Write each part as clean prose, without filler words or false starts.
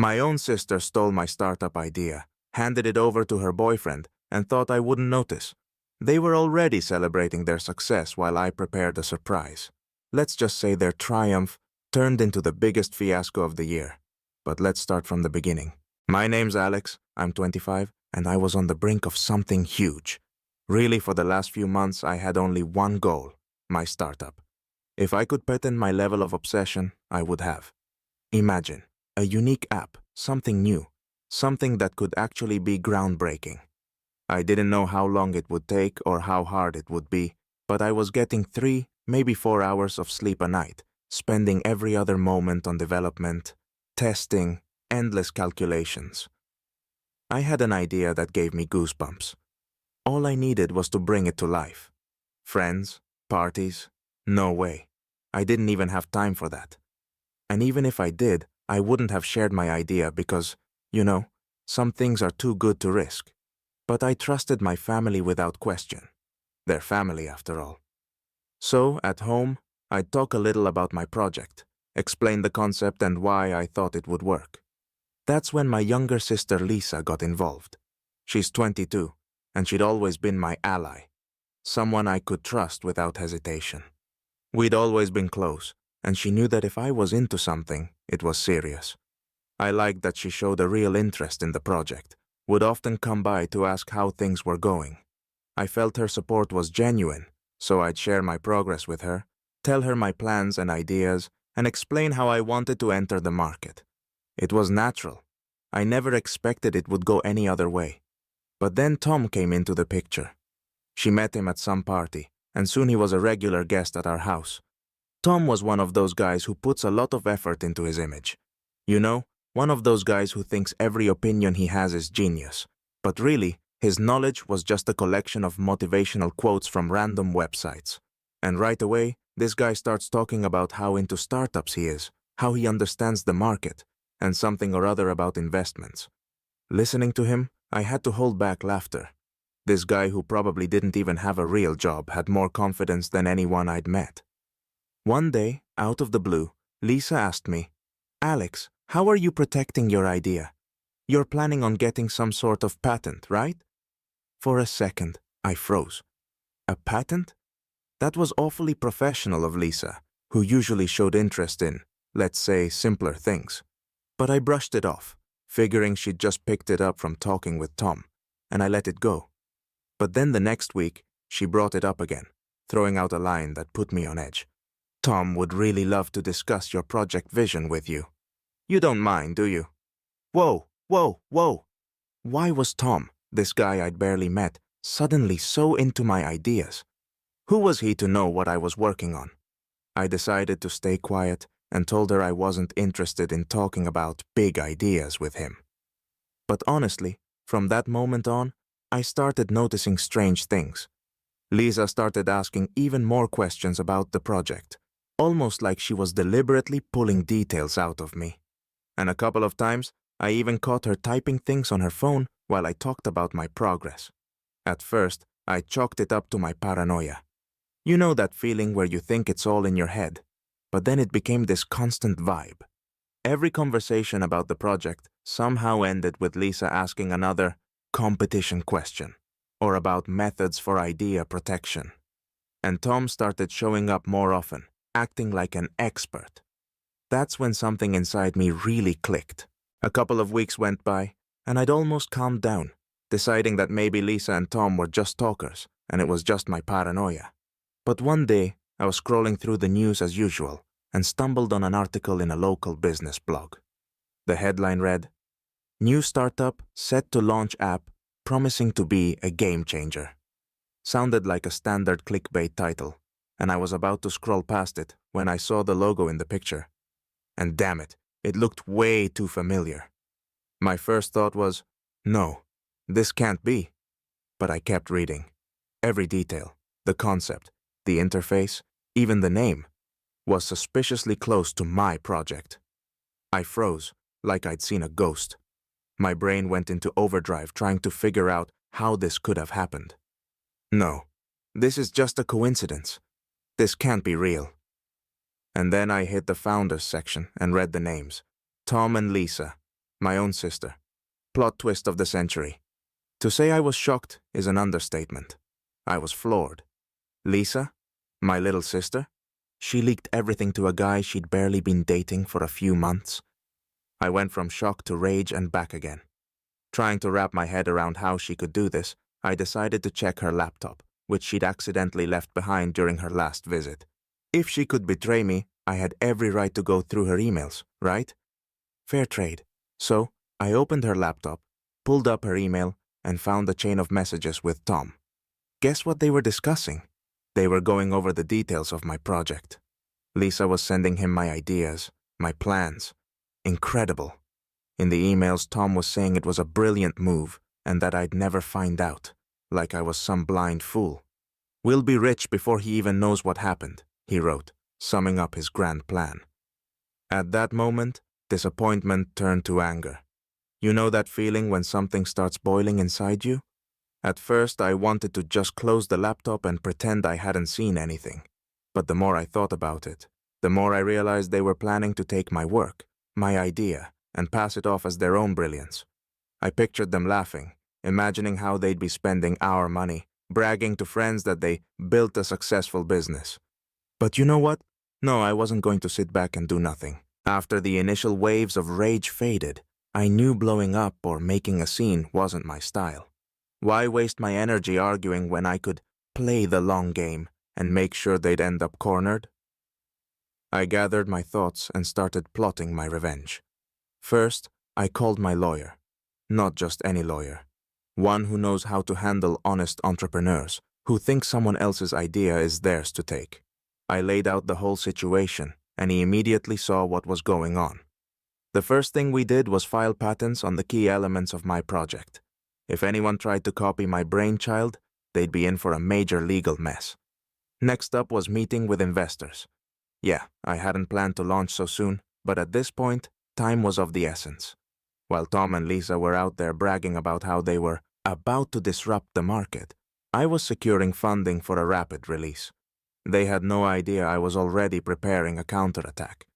My own sister stole my startup idea, handed it over to her boyfriend, and thought I wouldn't notice. They were already celebrating their success while I prepared a surprise. Let's just say their triumph turned into the biggest fiasco of the year. But let's start from the beginning. My name's Alex, I'm 25, and I was on the brink of something huge. Really, for the last few months, I had only one goal: my startup. If I could patent my level of obsession, I would have. Imagine, a unique app, something new, something that could actually be groundbreaking. I didn't know how long it would take or how hard it would be, but I was getting 3, maybe 4 hours of sleep a night, spending every other moment on development, testing, endless calculations. I had an idea that gave me goosebumps. All I needed was to bring it to life. Friends, parties, no way. I didn't even have time for that. And even if I did, I wouldn't have shared my idea because, some things are too good to risk. But I trusted my family without question. They're family, after all. So, at home, I'd talk a little about my project, explain the concept and why I thought it would work. That's when my younger sister Lisa got involved. She's 22, and she'd always been my ally, someone I could trust without hesitation. We'd always been close, and she knew that if I was into something, it was serious. I liked that she showed a real interest in the project, would often come by to ask how things were going. I felt her support was genuine, so I'd share my progress with her, tell her my plans and ideas, and explain how I wanted to enter the market. It was natural. I never expected it would go any other way. But then Tom came into the picture. She met him at some party, and soon he was a regular guest at our house. Tom was one of those guys who puts a lot of effort into his image. One of those guys who thinks every opinion he has is genius. But really, his knowledge was just a collection of motivational quotes from random websites. And right away, this guy starts talking about how into startups he is, how he understands the market, and something or other about investments. Listening to him, I had to hold back laughter. This guy who probably didn't even have a real job had more confidence than anyone I'd met. One day, out of the blue, Lisa asked me, "Alex, how are you protecting your idea? You're planning on getting some sort of patent, right?" For a second, I froze. A patent? That was awfully professional of Lisa, who usually showed interest in, let's say, simpler things. But I brushed it off, figuring she'd just picked it up from talking with Tom, and I let it go. But then the next week, she brought it up again, throwing out a line that put me on edge. "Tom would really love to discuss your project vision with you. You don't mind, do you?" Whoa, whoa, whoa. Why was Tom, this guy I'd barely met, suddenly so into my ideas? Who was he to know what I was working on? I decided to stay quiet and told her I wasn't interested in talking about big ideas with him. But honestly, from that moment on, I started noticing strange things. Lisa started asking even more questions about the project, almost like she was deliberately pulling details out of me. And a couple of times, I even caught her typing things on her phone while I talked about my progress. At first, I chalked it up to my paranoia. You know that feeling where you think it's all in your head, but then it became this constant vibe. Every conversation about the project somehow ended with Lisa asking another competition question, or about methods for idea protection. And Tom started showing up more often, acting like an expert. That's when something inside me really clicked. A couple of weeks went by, and I'd almost calmed down, deciding that maybe Lisa and Tom were just talkers, and it was just my paranoia. But one day, I was scrolling through the news as usual, and stumbled on an article in a local business blog. The headline read, "New startup set to launch app promising to be a game changer." Sounded like a standard clickbait title, and I was about to scroll past it when I saw the logo in the picture. And damn it, it looked way too familiar. My first thought was, no, this can't be. But I kept reading. Every detail, the concept, the interface, even the name, was suspiciously close to my project. I froze, like I'd seen a ghost. My brain went into overdrive trying to figure out how this could have happened. No, this is just a coincidence. This can't be real. And then I hit the founders section and read the names. Tom and Lisa. My own sister. Plot twist of the century. To say I was shocked is an understatement. I was floored. Lisa, my little sister, she leaked everything to a guy she'd barely been dating for a few months. I went from shock to rage and back again. Trying to wrap my head around how she could do this, I decided to check her laptop, which she'd accidentally left behind during her last visit. If she could betray me, I had every right to go through her emails, right? Fair trade. So, I opened her laptop, pulled up her email, and found a chain of messages with Tom. Guess what they were discussing? They were going over the details of my project. Lisa was sending him my ideas, my plans. Incredible. In the emails, Tom was saying it was a brilliant move and that I'd never find out, like I was some blind fool. "We'll be rich before he even knows what happened," he wrote, summing up his grand plan. At that moment, disappointment turned to anger. You know that feeling when something starts boiling inside you? At first, I wanted to just close the laptop and pretend I hadn't seen anything. But the more I thought about it, the more I realized they were planning to take my work, my idea, and pass it off as their own brilliance. I pictured them laughing, imagining how they'd be spending our money, bragging to friends that they built a successful business. But you know what? No, I wasn't going to sit back and do nothing. After the initial waves of rage faded, I knew blowing up or making a scene wasn't my style. Why waste my energy arguing when I could play the long game and make sure they'd end up cornered? I gathered my thoughts and started plotting my revenge. First, I called my lawyer. Not just any lawyer. One who knows how to handle honest entrepreneurs, who think someone else's idea is theirs to take. I laid out the whole situation, and he immediately saw what was going on. The first thing we did was file patents on the key elements of my project. If anyone tried to copy my brainchild, they'd be in for a major legal mess. Next up was meeting with investors. Yeah, I hadn't planned to launch so soon, but at this point, time was of the essence. While Tom and Lisa were out there bragging about how they were about to disrupt the market, I was securing funding for a rapid release. They had no idea I was already preparing a counterattack.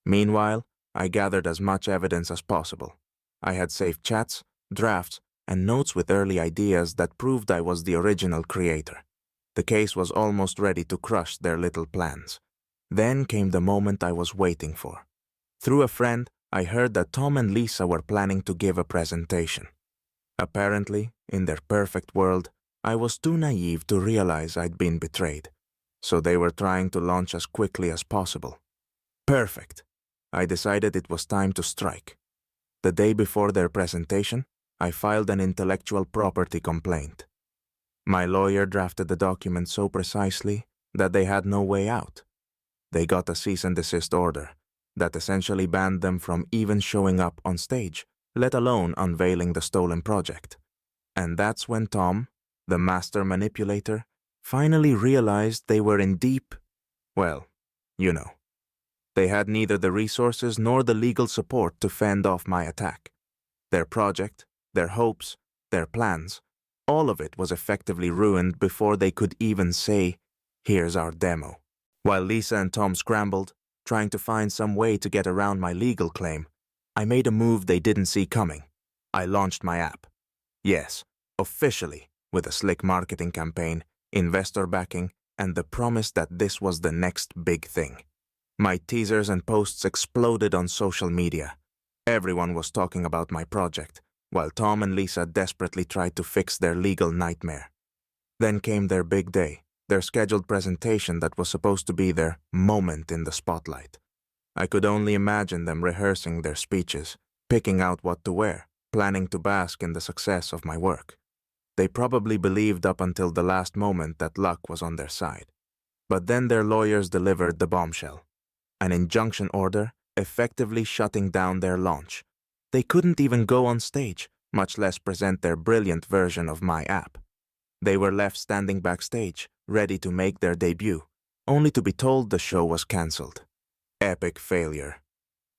Meanwhile, I gathered as much evidence as possible. I had saved chats, drafts, and notes with early ideas that proved I was the original creator. The case was almost ready to crush their little plans. Then came the moment I was waiting for. Through a friend, I heard that Tom and Lisa were planning to give a presentation. Apparently, in their perfect world, I was too naive to realize I'd been betrayed. So they were trying to launch as quickly as possible. Perfect. I decided it was time to strike. The day before their presentation, I filed an intellectual property complaint. My lawyer drafted the document so precisely that they had no way out. They got a cease and desist order that essentially banned them from even showing up on stage, let alone unveiling the stolen project. And that's when Tom, the master manipulator, finally realized they were in deep, well, you know. They had neither the resources nor the legal support to fend off my attack. Their project, their hopes, their plans, all of it was effectively ruined before they could even say, "Here's our demo." While Lisa and Tom scrambled, trying to find some way to get around my legal claim, I made a move they didn't see coming. I launched my app. Yes, officially, with a slick marketing campaign, investor backing, and the promise that this was the next big thing. My teasers and posts exploded on social media. Everyone was talking about my project, while Tom and Lisa desperately tried to fix their legal nightmare. Then came their big day, their scheduled presentation that was supposed to be their moment in the spotlight. I could only imagine them rehearsing their speeches, picking out what to wear, planning to bask in the success of my work. They probably believed up until the last moment that luck was on their side. But then their lawyers delivered the bombshell. An injunction order effectively shutting down their launch. They couldn't even go on stage, much less present their brilliant version of my app. They were left standing backstage, ready to make their debut, only to be told the show was cancelled. Epic failure.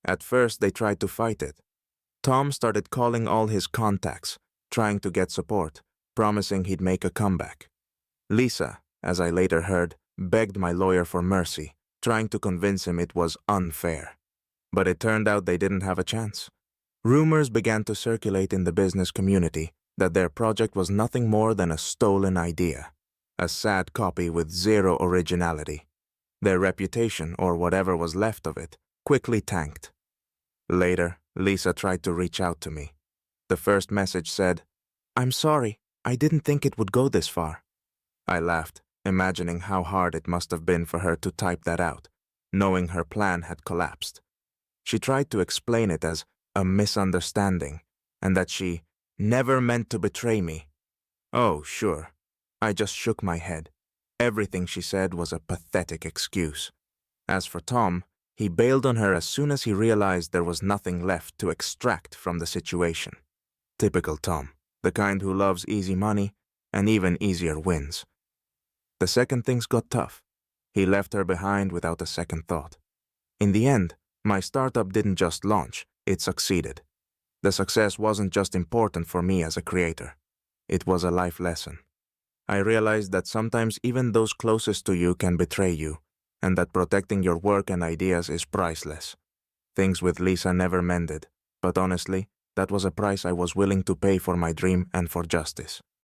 At first, they tried to fight it. Tom started calling all his contacts, trying to get support, promising he'd make a comeback. Lisa, as I later heard, begged my lawyer for mercy, trying to convince him it was unfair. But it turned out they didn't have a chance. Rumors began to circulate in the business community that their project was nothing more than a stolen idea, a sad copy with zero originality. Their reputation, or whatever was left of it, quickly tanked. Later, Lisa tried to reach out to me. The first message said, "I'm sorry, I didn't think it would go this far." I laughed, imagining how hard it must have been for her to type that out, knowing her plan had collapsed. She tried to explain it as a misunderstanding, and that she never meant to betray me. Oh, sure. I just shook my head. Everything she said was a pathetic excuse. As for Tom, he bailed on her as soon as he realized there was nothing left to extract from the situation. Typical Tom, the kind who loves easy money and even easier wins. The second things got tough, he left her behind without a second thought. In the end, my startup didn't just launch, it succeeded. The success wasn't just important for me as a creator. It was a life lesson. I realized that sometimes even those closest to you can betray you, and that protecting your work and ideas is priceless. Things with Lisa never mended, but honestly, that was a price I was willing to pay for my dream and for justice.